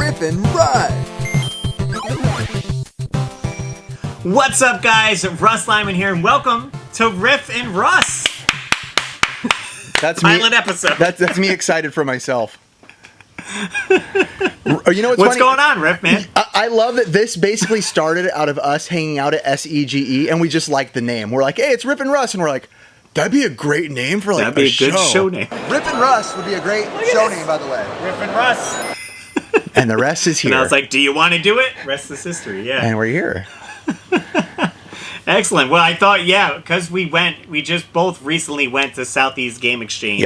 Riff and Russ. What's up, guys? RussLyman here, and welcome to Riff and Russ. That's Pilot episode. That's me excited for myself. You know what's going on, Riff, man? I love that this basically started out of us hanging out at SEGE, and we just liked the name. We're like, hey, it's Riff and Russ, and we're like, that'd be a great name for like that'd be a good show name. Riff and Russ would be a great show name, by the way. Riff and Russ. And the rest is here. And I was like, do you want to do it? Rest is history, yeah. And we're here. Excellent. Well, I thought, because we just both recently went to Southeast Game Exchange,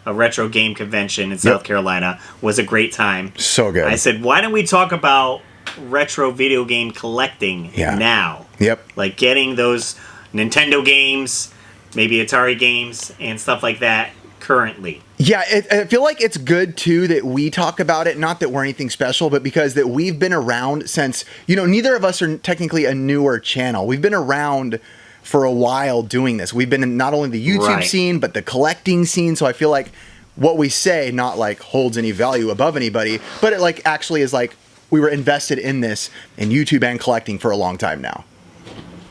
a retro game convention in South Carolina. Was a great time. So good. I said, why don't we talk about retro video game collecting now? Yep. Like getting those Nintendo games, maybe Atari games, and stuff like that currently. Yeah, I feel like it's good, too, that we talk about it. Not that we're anything special, but because that we've been around since, neither of us are technically a newer channel. We've been around for a while doing this. We've been in not only the YouTube scene, but the collecting scene. So I feel like what we say not like holds any value above anybody, but it like actually is like we were invested in this in YouTube and collecting for a long time now.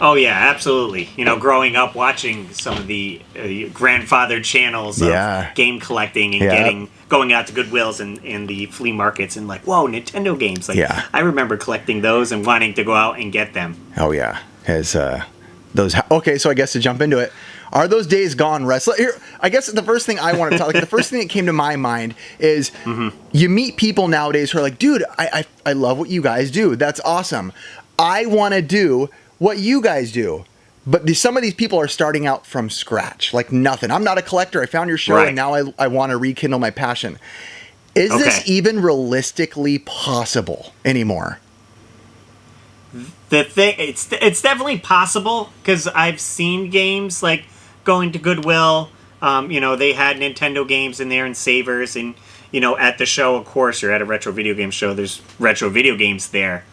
Oh, yeah, absolutely. Growing up watching some of the grandfathered channels of game collecting and going out to Goodwills and the flea markets and like, whoa, Nintendo games. Like, I remember collecting those and wanting to go out and get them. Oh, yeah. Okay, so I guess to jump into it, are those days gone, Russ? I guess the first thing I want to talk, the first thing that came to my mind is you meet people nowadays who are like, dude, I love what you guys do. That's awesome. I want to do what you guys do. But some of these people are starting out from scratch, like nothing. I'm not a collector. I found your show, and now I want to rekindle my passion. Is this even realistically possible anymore? The thing, it's definitely possible, because I've seen games like going to Goodwill. They had Nintendo games in there and savers, and at the show, of course, you're at a retro video game show. There's retro video games there.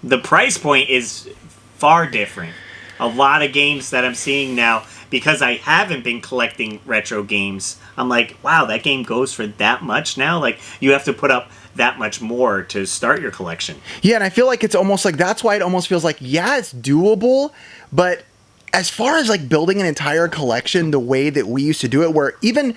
The price point is far different. A lot of games that I'm seeing now, because I haven't been collecting retro games, I'm like, wow, that game goes for that much now? Like, you have to put up that much more to start your collection. Yeah, and I feel like it's almost like, that's why it almost feels like, it's doable, but as far as like building an entire collection the way that we used to do it, where even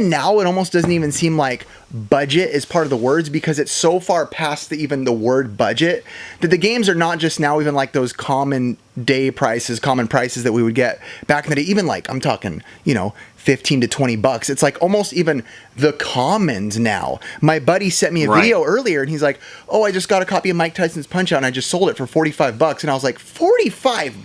now it almost doesn't even seem like budget is part of the words, because it's so far past even the word budget that the games are not just now even like those common prices that we would get back in the day. Even like, I'm talking, $15 to $20. It's like almost even the commons now. My buddy sent me a video earlier, and he's like, oh, I just got a copy of Mike Tyson's Punch-Out, and I just sold it for $45. And I was like, $45?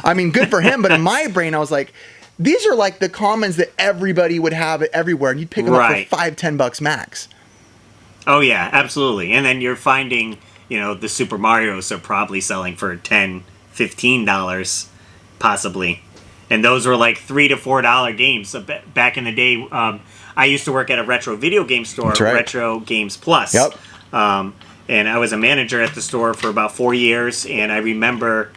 I mean, good for him. But in my brain, I was like, these are like the commons that everybody would have everywhere, and you'd pick them up for $5-10 max. Oh yeah, absolutely. And then you're finding, the Super Marios are probably selling for $10-15 possibly, and those were like $3 to $4 games. So back in the day, I used to work at a retro video game store, Retro Games Plus. Yep. And I was a manager at the store for about 4 years, and I remember.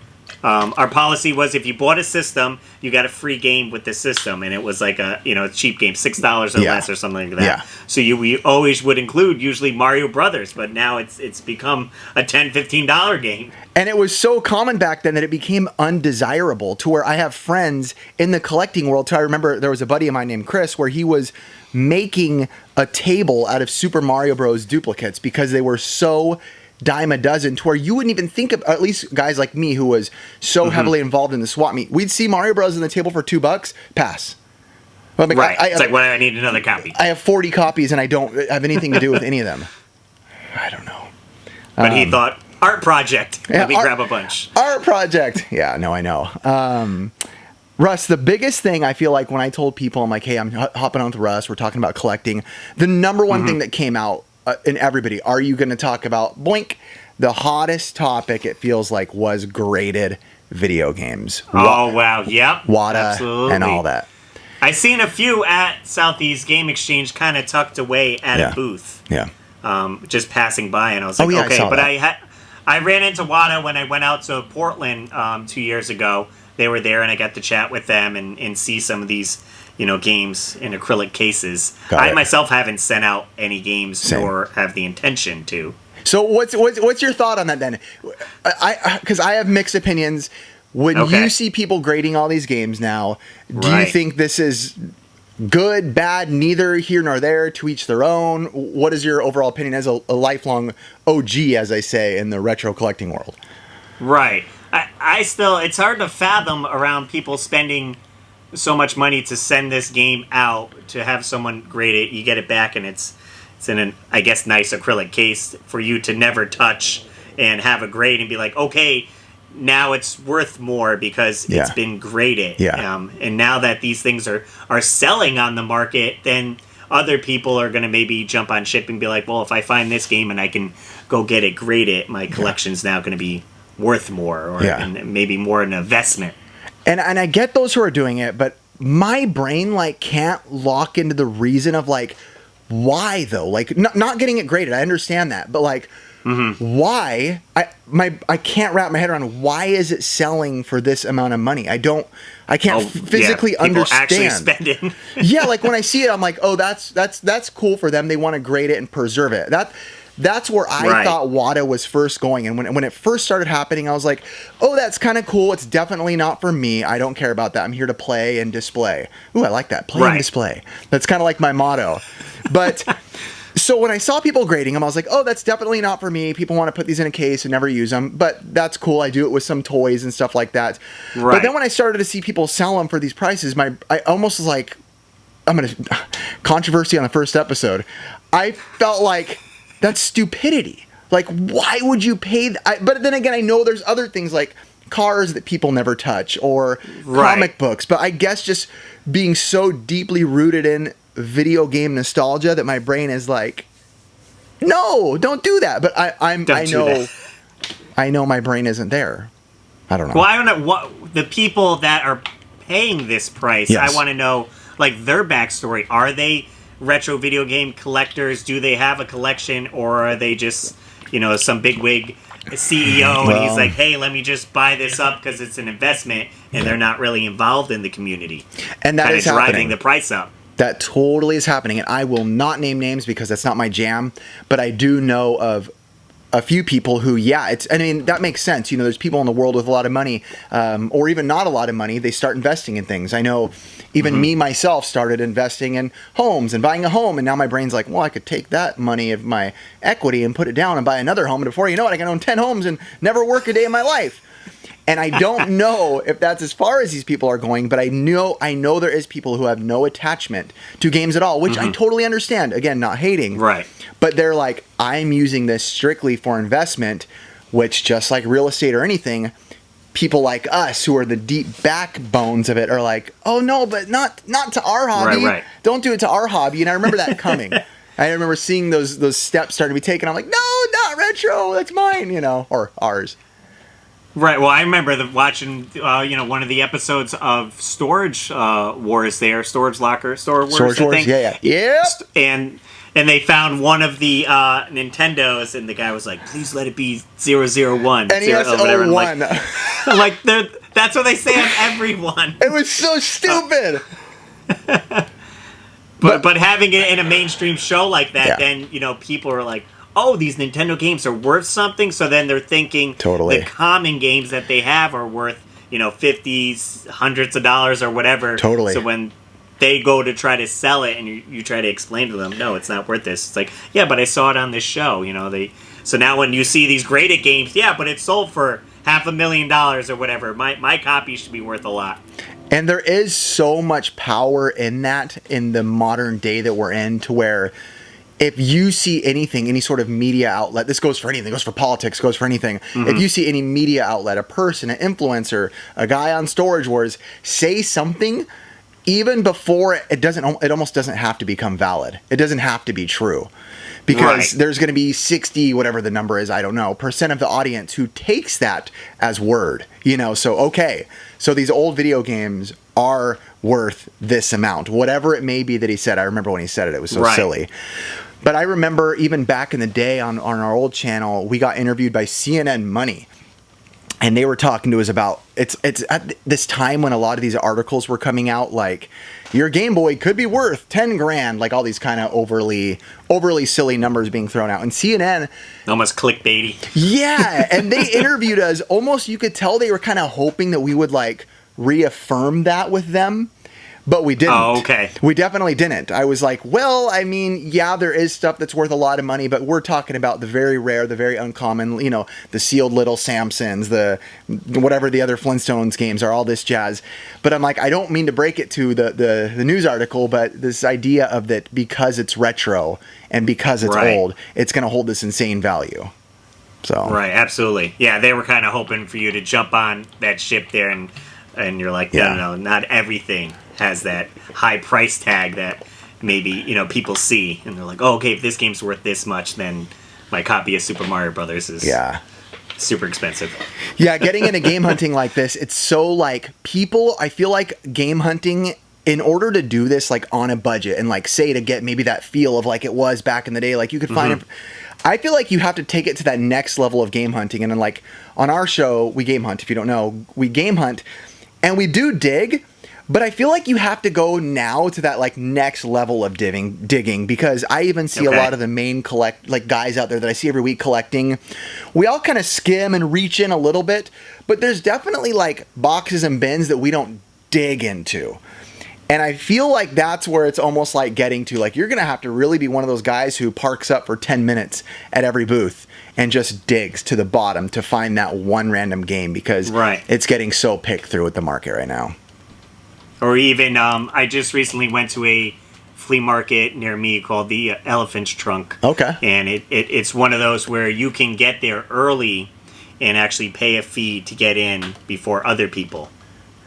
Our policy was if you bought a system, you got a free game with the system, and it was like a cheap game, $6 or less or something like that. Yeah. So we always would include usually Mario Brothers, but now it's become a $10-15 game. And it was so common back then that it became undesirable, to where I have friends in the collecting world. So I remember there was a buddy of mine named Chris where he was making a table out of Super Mario Bros. Duplicates because they were so dime a dozen, to where you wouldn't even think of, at least guys like me who was so heavily involved in the swap meet, we'd see Mario Bros. On the table for $2, pass. Well, it's like, I need another copy. I have 40 copies and I don't have anything to do with any of them. I don't know. But he thought, art project. Let me grab a bunch. Art project. Yeah, no, I know. Russ, the biggest thing I feel like when I told people, I'm like, hey, I'm hopping on with Russ, we're talking about collecting, the number one thing that came out in everybody, are you going to talk about, boink, the hottest topic, it feels like, was graded video games. Wow. Yep. WATA absolutely. And all that. I seen a few at Southeast Game Exchange kind of tucked away at a booth. Yeah. Just passing by, and I was like, okay. But I ran into WATA when I went out to Portland 2 years ago they were there and I got to chat with them and see some of these, games in acrylic cases. I myself haven't sent out any games nor have the intention to. So what's your thought on that then? Because I have mixed opinions. When you see people grading all these games now, do you think this is good, bad, neither here nor there, to each their own? What is your overall opinion as a lifelong OG, as I say, in the retro collecting world? Right. I still, it's hard to fathom around people spending so much money to send this game out, to have someone grade it, you get it back, and it's in an, I guess, nice acrylic case for you to never touch and have a grade and be like, okay, now it's worth more because it's been graded. Yeah. And now that these things are selling on the market, then other people are going to maybe jump on ship and be like, well, if I find this game and I can go get it graded, my collection's now going to be worth more, or and maybe more an investment. And I get those who are doing it, but my brain can't lock into the reason of why though? Not getting it graded. I understand that, but why? I can't wrap my head around why is it selling for this amount of money. I can't physically understand. Actually spending. When I see it, I'm like, oh, that's cool for them. They want to grade it and preserve it. That's where I thought Waldo was first going. And when it first started happening, I was like, oh, that's kind of cool. It's definitely not for me. I don't care about that. I'm here to play and display. Ooh, I like that. Play and display. That's kind of like my motto. But so when I saw people grading them, I was like, oh, that's definitely not for me. People want to put these in a case and never use them. But that's cool. I do it with some toys and stuff like that. But then when I started to see people sell them for these prices, I almost was like, I'm going to controversy on the first episode. I felt like that's stupidity. Why would you pay? But then again, I know there's other things like cars that people never touch or comic books. But I guess just being so deeply rooted in video game nostalgia that my brain is like, no, don't do that. But I know my brain isn't there. I don't know. Well, I don't know what the people that are paying this price. Yes. I want to know their backstory. Are they retro video game collectors? Do they have a collection, or are they just some bigwig CEO and he's like, hey, let me just buy this up because it's an investment, and they're not really involved in the community, and that is driving the price up. That totally is happening, and I will not name names because that's not my jam, but I do know of a few people who, that makes sense. There's people in the world with a lot of money, or even not a lot of money. They start investing in things. I know even me, myself, started investing in homes and buying a home. And now my brain's like, well, I could take that money of my equity and put it down and buy another home. And before you know it, I can own 10 homes and never work a day in my life. And I don't know if that's as far as these people are going, but I know there is people who have no attachment to games at all, which I totally understand. Again, not hating. Right. But they're like, I'm using this strictly for investment, which, just like real estate or anything, people like us who are the deep backbones of it are like, oh no, but not to our hobby. Right. Don't do it to our hobby. And I remember that coming. I remember seeing those steps starting to be taken. I'm like, no, not retro. That's mine, or ours. Right. Well, I remember watching, one of the episodes of Storage Wars there, Storage Wars, I think. Yeah. And they found one of the Nintendos, and the guy was like, please let it be 001. NES 01. That's what they say on everyone. It was so stupid. But having it in a mainstream show like that, then, people are like, oh, these Nintendo games are worth something. So then they're thinking the common games that they have are worth, 50s, hundreds of dollars or whatever. Totally. So when they go to try to sell it and you try to explain to them, no, it's not worth this. It's like, yeah, but I saw it on this show. So now when you see these graded games, yeah, but it's sold for $500,000 or whatever. My copy should be worth a lot. And there is so much power in that in the modern day that we're in, to where if you see anything, any sort of media outlet, this goes for anything, goes for politics, goes for anything. If you see any media outlet, a person, an influencer, a guy on Storage Wars say something, even before it almost doesn't have to become valid. It doesn't have to be true. Because there's going to be 60, whatever the number is, I don't know, % of the audience who takes that as word. So these old video games are worth this amount. Whatever it may be that he said. I remember when he said it. It was so silly. But I remember even back in the day on our old channel, we got interviewed by CNN Money. and they were talking to us about it's at this time when a lot of these articles were coming out, like your Game Boy could be worth 10 grand, like all these kind of overly silly numbers being thrown out. And CNN, almost clickbaity. Yeah, and they interviewed us. Almost, you could tell they were kind of hoping that we would like reaffirm that with them. But we didn't. Oh, okay. We definitely didn't. I was like, well, I mean, yeah, there is stuff that's worth a lot of money, but we're talking about the very rare, the very uncommon, you know, the sealed little Samsons, the whatever the other Flintstones games are, all this jazz. But I'm like, I don't mean to break it to the news article, but this idea of that because it's retro and because it's old, it's going to hold this insane value. So Right, absolutely. Yeah, they were kind of hoping for you to jump on that ship there, and you're like, no, not everything has that high price tag that maybe, you know, people see, and they're like, oh, okay, if this game's worth this much, then my copy of Super Mario Brothers is super expensive. Yeah, getting into game hunting like this, it's so like people, I feel like game hunting, in order to do this like on a budget and like say to get maybe that feel of like it was back in the day, like you could find it, I feel like you have to take it to that next level of game hunting. And then like on our show, we game hunt, if you don't know, we game hunt and we do dig. But I feel like you have to go now to that like next level of digging because I even see a lot of the main guys out there that I see every week collecting. We all kind of skim and reach in a little bit, but there's definitely like boxes and bins that we don't dig into. And I feel like that's where it's almost like getting to, like, you're going to have to really be one of those guys who parks up for 10 minutes at every booth and just digs to the bottom to find that one random game because it's getting so picked through with the market right now. Or even, I just recently went to a flea market near me called the Elephant's Trunk. Okay. And it's one of those where you can get there early and actually pay a fee to get in before other people.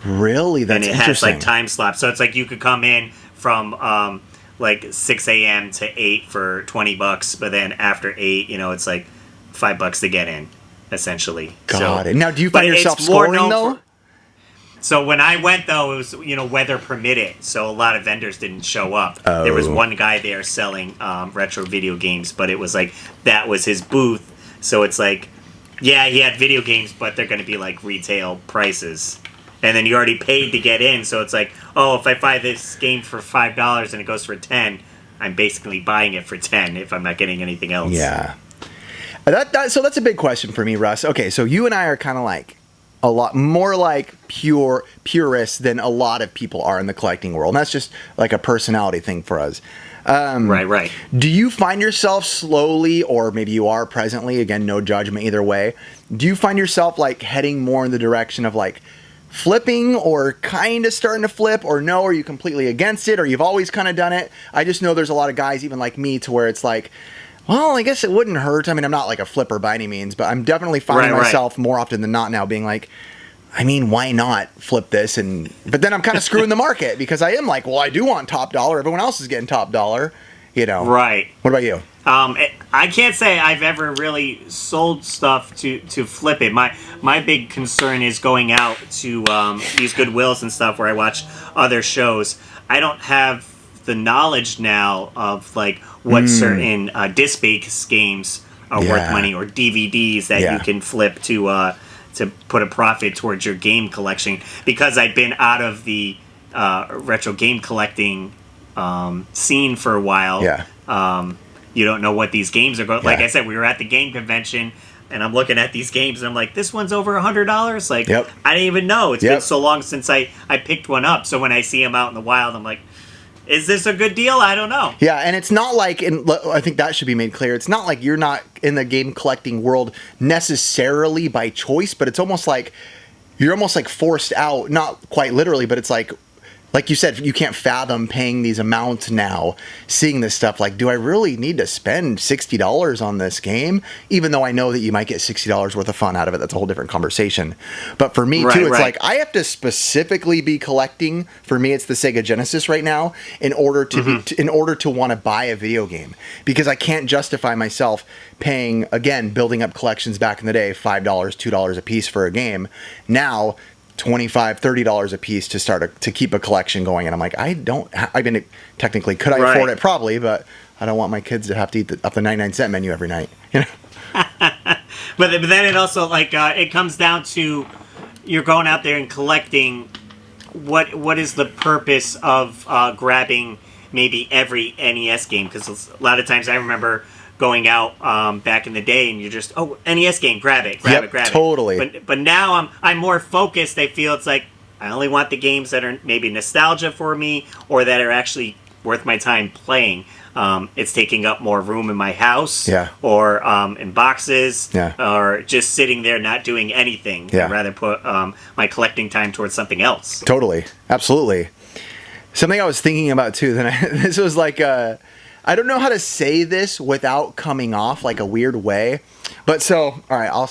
Really? That's interesting. And it has like time slots. So it's like you could come in from like 6 a.m. to 8 for $20, but then after 8, you know, it's like $5 to get in, essentially. Got it. Now, do you find yourself scoring though? So when I went, though, it was, you know, weather permitted, so a lot of vendors didn't show up. There was one guy there selling retro video games, but it was like that was his booth. So it's like, yeah, he had video games, but they're going to be like retail prices. And then you already paid to get in, so it's like, oh, if I buy this game for $5 and it goes for $10, I'm basically buying it for $10 if I'm not getting anything else. Yeah. So that's a big question for me, Russ. Okay, so you and I are kind of like a lot more like purists than a lot of people are in the collecting world. And that's just like a personality thing for us. Right. Do you find yourself slowly, or maybe you are presently, again, no judgment either way, do you find yourself like heading more in the direction of like flipping or kind of starting to flip, or no, are you completely against it, or you've always kind of done it? I just know there's a lot of guys even like me to where it's like, well, I guess it wouldn't hurt. I mean, I'm not like a flipper by any means, but I'm definitely finding myself more often than not now being like, I mean, why not flip this? But then I'm kind of screwing the market because I am like, well, I do want top dollar. Everyone else is getting top dollar, you know. Right. What about you? I can't say I've ever really sold stuff to flip it. My big concern is going out to these Goodwills and stuff where I watch other shows. I don't have the knowledge now of like what certain disc-based games are worth money, or DVDs that you can flip to put a profit towards your game collection, because I've been out of the retro game collecting scene for a while. You don't know what these games are going. Like I said, we were at the game convention and I'm looking at these games and I'm like, this one's over $100. Like I didn't even know. It's been so long since I picked one up. So when I see them out in the wild, I'm like, is this a good deal? I don't know. Yeah, and it's not like, and I think that should be made clear, it's not like you're not in the game collecting world necessarily by choice, but it's almost like you're almost like forced out, not quite literally, but it's like you said, you can't fathom paying these amounts now, seeing this stuff. Like, do I really need to spend $60 on this game? Even though I know that you might get $60 worth of fun out of it. That's a whole different conversation. But for me, too, it's like I have to specifically be collecting. For me, it's the Sega Genesis right now in order to want to buy a video game. Because I can't justify myself paying, again, building up collections back in the day, $5, $2 a piece for a game. Now, $25, $30 a piece to keep a collection going, and I'm like, technically, could I afford it? Probably, but I don't want my kids to have to eat off the 99-cent menu every night, you know. But then it also like it comes down to you're going out there and collecting. What is the purpose of grabbing maybe every NES game? Because a lot of times I remember going out back in the day and you're just NES game, grab it. Totally. But now I'm more focused. I feel it's like I only want the games that are maybe nostalgia for me or that are actually worth my time playing. It's taking up more room in my house, or in boxes, or just sitting there not doing anything. I'd rather put my collecting time towards something else. Totally, absolutely. Something I was thinking about too. This was like I don't know how to say this without coming off like a weird way. But so, all right, I'll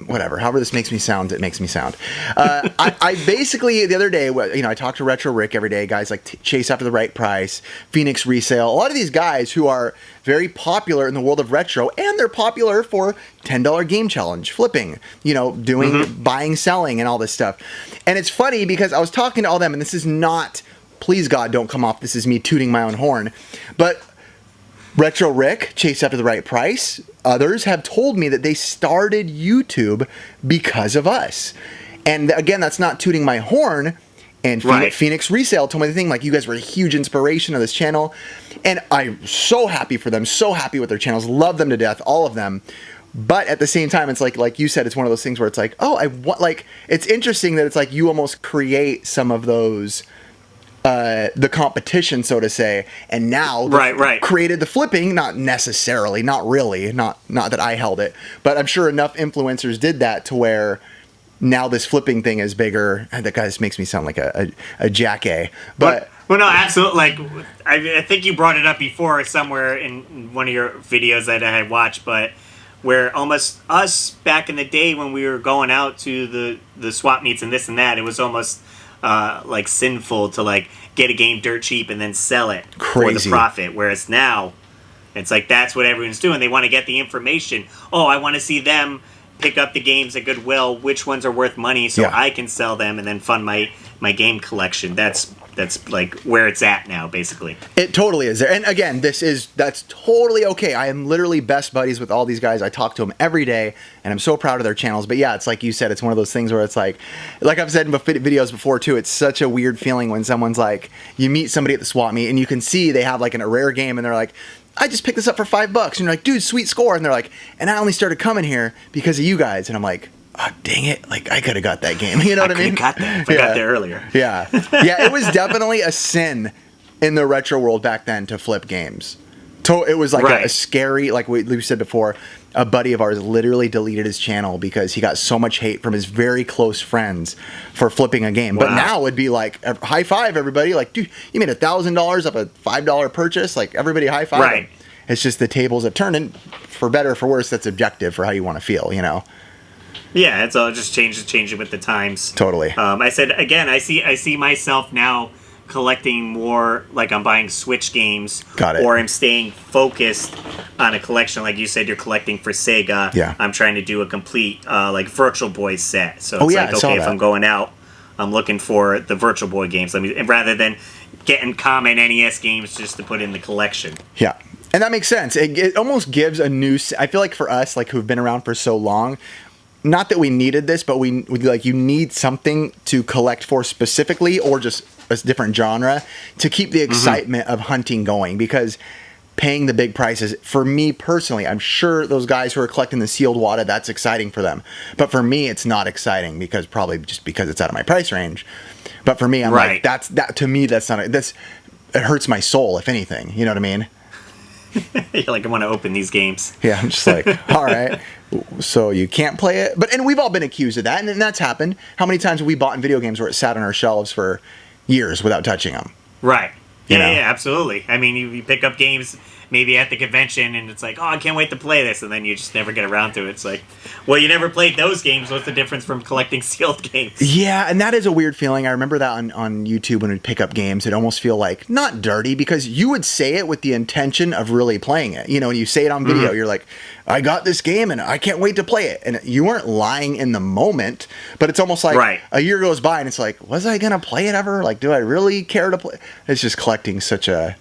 whatever. However this makes me sound, it makes me sound. I basically, the other day, I talk to Retro Rick every day, guys like Chase After the Right Price, Phoenix Resale, a lot of these guys who are very popular in the world of retro, and they're popular for $10 game challenge, flipping, doing buying, selling, and all this stuff. And it's funny because I was talking to all them, and this is not, please God, don't come off, this is me tooting my own horn, but Retro Rick, Chase After the Right Price, others have told me that they started YouTube because of us. And again, that's not tooting my horn. And Phoenix Resale told me the thing, like, you guys were a huge inspiration of this channel. And I'm so happy for them, so happy with their channels, love them to death, all of them. But at the same time, it's like you said, it's one of those things where it's like, it's interesting that it's like you almost create some of those the competition, so to say, and now created the flipping, not necessarily, not really, not that I held it, but I'm sure enough influencers did that to where now this flipping thing is bigger. And that guy just makes me sound like a jackass. But well, no, absolutely. Like I think you brought it up before somewhere in one of your videos that I had watched, but where almost us back in the day when we were going out to the swap meets and this and that, it was almost like sinful to like get a game dirt cheap and then sell it for the profit. Whereas now, it's like that's what everyone's doing. They want to get the information. Oh, I want to see them pick up the games at Goodwill, which ones are worth money, so I can sell them and then fund my game collection. That's like where it's at now, basically. It totally is there. And again, that's totally okay. I am literally best buddies with all these guys. I talk to them every day, and I'm so proud of their channels. But yeah, it's like you said, it's one of those things where it's like I've said in videos before too, it's such a weird feeling when someone's like, you meet somebody at the swap meet, and you can see they have like a rare game, and they're like, I just picked this up for $5. And you're like, dude, sweet score. And they're like, and I only started coming here because of you guys. And I'm like, oh, dang it. Like, I could have got that game. You know what I mean? Got that. I got there earlier. Yeah. Yeah, it was definitely a sin in the retro world back then to flip games. It was like a scary, like we said before, a buddy of ours literally deleted his channel because he got so much hate from his very close friends for flipping a game. Wow. But now it'd be like, high five, everybody. Like, dude, you made $1,000 up a $5 purchase. Like, everybody high five. Right. It's just the tables have turned, and for better or for worse, that's objective for how you want to feel, Yeah, it's all just changing with the times. Totally. I said, again, I see myself now collecting more, like I'm buying Switch games. Got it. Or I'm staying focused on a collection. Like you said, you're collecting for Sega. Yeah. I'm trying to do a complete like Virtual Boy set. So it's like, okay, if I'm going out, I'm looking for the Virtual Boy games. Rather than getting common NES games just to put in the collection. Yeah. And that makes sense. It almost gives a new... I feel like for us, like who've been around for so long, not that we needed this, but we like you need something to collect for specifically, or just a different genre to keep the excitement of hunting going. Because paying the big prices, for me personally, I'm sure those guys who are collecting the sealed WATA, that's exciting for them. But for me, it's not exciting because it's out of my price range. But for me, I'm like, that to me, that's not it hurts my soul, if anything. You know what I mean? You're like, I want to open these games. Yeah, I'm just like, all right, so you can't play it. And we've all been accused of that, and that's happened. How many times have we bought in video games where it sat on our shelves for years without touching them? Right. Yeah, absolutely. I mean, you pick up games maybe at the convention, and it's like, oh, I can't wait to play this, and then you just never get around to it. It's like, well, you never played those games. What's the difference from collecting sealed games? Yeah, and that is a weird feeling. I remember that on YouTube when we'd pick up games. It almost feel like, not dirty, because you would say it with the intention of really playing it. When you say it on video, you're like, I got this game, and I can't wait to play it. And you weren't lying in the moment, but it's almost like a year goes by, and it's like, was I going to play it ever? Like, do I really care to play? It's just collecting such a...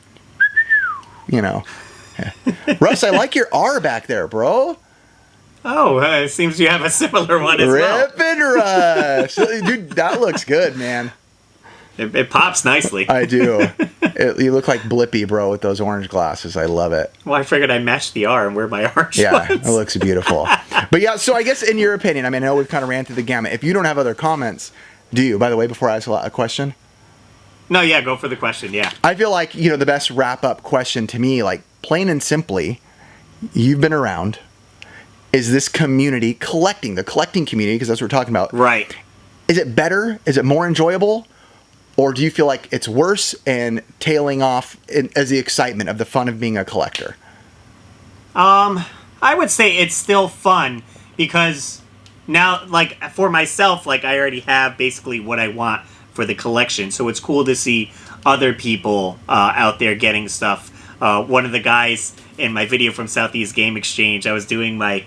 Russ, I like your R back there, bro. Oh, it seems you have a similar one as well. Riff and Russ. Dude, that looks good, man. It pops nicely. I do. You look like Blippy, bro, with those orange glasses. I love it. Well, I figured I'd match the R and wear my orange Yeah, ones. it looks beautiful. But yeah, so I guess in your opinion, I mean, I know we've kind of ran through the gamut. If you don't have other comments, do you? By the way, before I ask a question? No, yeah, go for the question, yeah. I feel like, the best wrap-up question to me, like, plain and simply, you've been around, is this community, the collecting community, because that's what we're talking about. Right. Is it better? Is it more enjoyable? Or do you feel like it's worse and tailing off as the excitement of the fun of being a collector? I would say it's still fun because now, like, for myself, like, I already have basically what I want for the collection. So it's cool to see other people out there getting stuff. One of the guys in my video from Southeast Game Exchange, I was doing my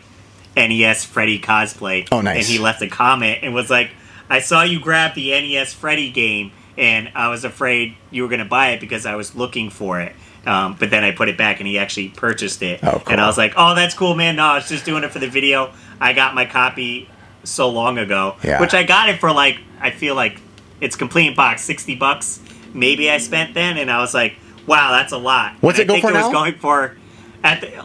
NES Freddy cosplay. Oh, nice. And he left a comment and was like, I saw you grab the NES Freddy game, and I was afraid you were going to buy it because I was looking for it. But then I put it back, and he actually purchased it. Oh, cool. And I was like, oh, that's cool, man. No, I was just doing it for the video. I got my copy so long ago. Yeah. Which I got it for, like, I feel like it's complete in box, $60 maybe I spent then. And I was like, wow, that's a lot. What's it go for now? I think it was going for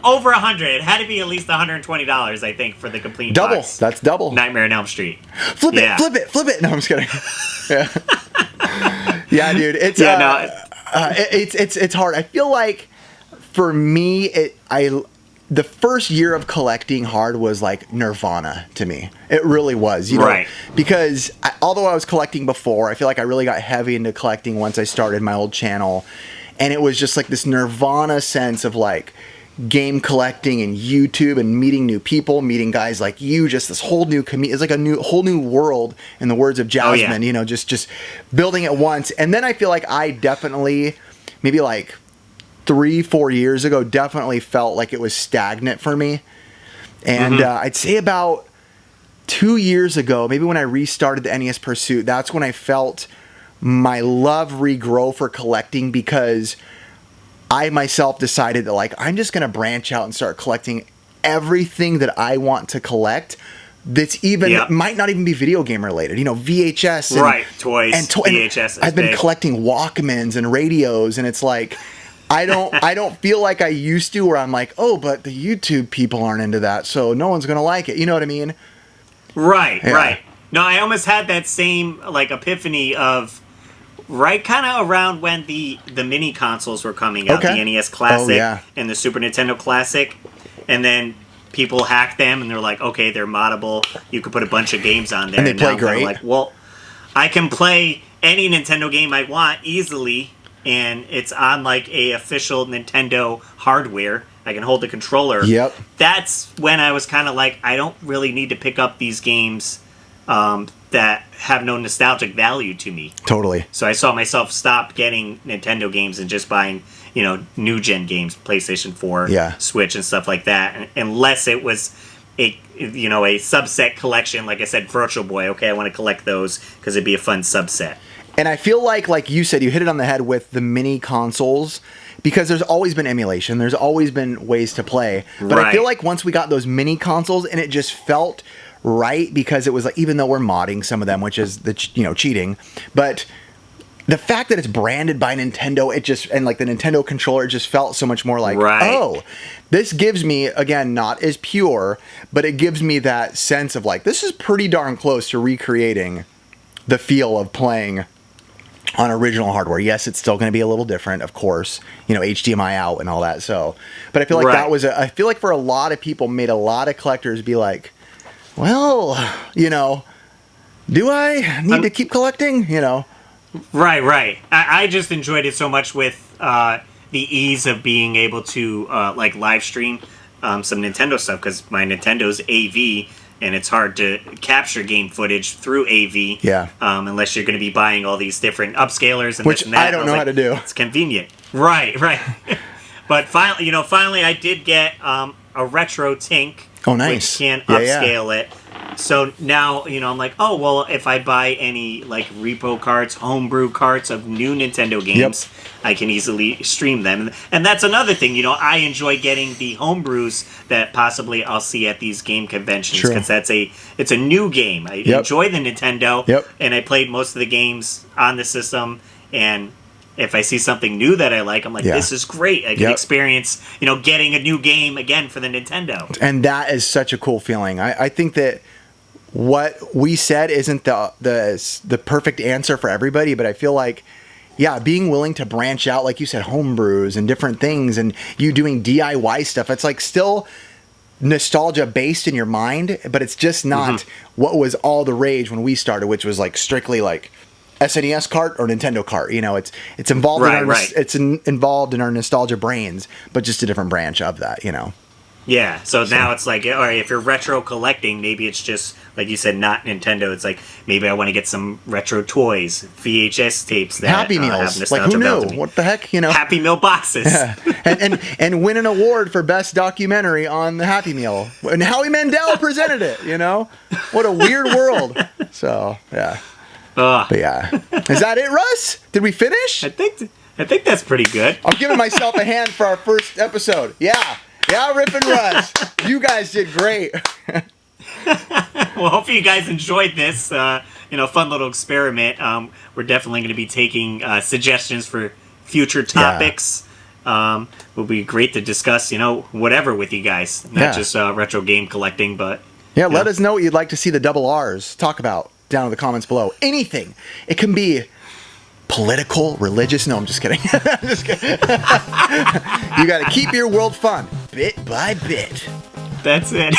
over $100. It had to be at least $120, I think, for the complete Double. box. That's double. Nightmare on Elm Street. Flip it. No, I'm just kidding. Yeah. Yeah, dude. It's it's hard. I feel like for me, the first year of collecting hard was like nirvana to me. It really was, right? Because although I was collecting before, I feel like I really got heavy into collecting once I started my old channel, and it was just like this nirvana sense of like game collecting and YouTube and meeting new people, meeting guys like you, just this whole new community. It's like a whole new world, in the words of Jasmine, just building it once. And then I feel like I definitely, maybe like 3-4 years ago, definitely felt like it was stagnant for me. And I'd say about 2 years ago, maybe when I restarted the NES Pursuit, that's when I felt my love regrow for collecting, because I myself decided that, like, I'm just going to branch out and start collecting everything that I want to collect that's even, might not even be video game related, VHS. And, right, toys, and VHS. I've been collecting Walkmans and radios, and it's like, I don't feel like I used to, where I'm like, oh, but the YouTube people aren't into that, so no one's going to like it. You know what I mean? Right, right. No, I almost had that same, like, epiphany of right kind of around when the mini consoles were coming out, the NES Classic and the Super Nintendo Classic, and then people hacked them, and they're like, okay, they're moddable. You could put a bunch of games on there. And they play great. Like, well, I can play any Nintendo game I want easily, and it's on, like, a official Nintendo hardware. I can hold the controller. Yep. That's when I was kind of like, I don't really need to pick up these games that have no nostalgic value to me. Totally. So I saw myself stop getting Nintendo games and just buying, new gen games, PlayStation 4, Switch, and stuff like that. Unless it was a subset collection, like I said, Virtual Boy. Okay, I want to collect those because it'd be a fun subset. And I feel like you said, you hit it on the head with the mini consoles, because there's always been emulation. There's always been ways to play. But I feel like once we got those mini consoles, and it just felt right, because it was like, even though we're modding some of them, which is cheating, but the fact that it's branded by Nintendo, and like the Nintendo controller, it just felt so much more like, oh, this gives me, again, not as pure, but it gives me that sense of like, this is pretty darn close to recreating the feel of playing on original hardware. Yes, it's still going to be a little different, of course, HDMI out and all that. So, but I feel like that was I feel like for a lot of people, made a lot of collectors be like, well, do I need to keep collecting? Right. I just enjoyed it so much with the ease of being able to like live stream some Nintendo stuff, because my Nintendo's AV, and it's hard to capture game footage through AV. Yeah. Unless you're going to be buying all these different upscalers and which this and that. I don't know how to do. It's convenient. Right. But finally I did get a retro Tink. Oh, nice. Which can upscale it So now, I'm like, oh, well, if I buy any, like, repo carts, homebrew carts of new Nintendo games, I can easily stream them. And that's another thing, I enjoy getting the homebrews that possibly I'll see at these game conventions, because it's a new game. I enjoy the Nintendo, and I played most of the games on the system, and if I see something new that I like, I'm like, this is great. I can experience, getting a new game again for the Nintendo. And that is such a cool feeling. I think that what we said isn't the perfect answer for everybody, but I feel like, being willing to branch out, like you said, homebrews and different things, and you doing DIY stuff, it's like still nostalgia based in your mind, but it's just not what was all the rage when we started, which was like strictly like SNES cart or Nintendo cart. It's involved involved in our nostalgia brains, but just a different branch of that. Yeah, so now it's like, all right, if you're retro collecting, maybe it's just, like you said, not Nintendo. It's like, maybe I want to get some retro toys, VHS tapes that Happy Meals. have Like, nostalgia who value knew? to me. What the heck, Happy Meal boxes. and win an award for best documentary on the Happy Meal. And Howie Mandel presented it, What a weird world. So, yeah. But yeah. Is that it, Russ? Did we finish? I think that's pretty good. I'm giving myself a hand for our first episode. Yeah, Riff and Russ. You guys did great. Well, hopefully you guys enjoyed this, fun little experiment. We're definitely going to be taking suggestions for future topics. Will be great to discuss, whatever with you guys. Not just retro game collecting, but... let us know what you'd like to see the double R's talk about down in the comments below. Anything. It can be political, religious. No, I'm just kidding. I'm just kidding. You got to keep your world fun, bit by bit. That's it.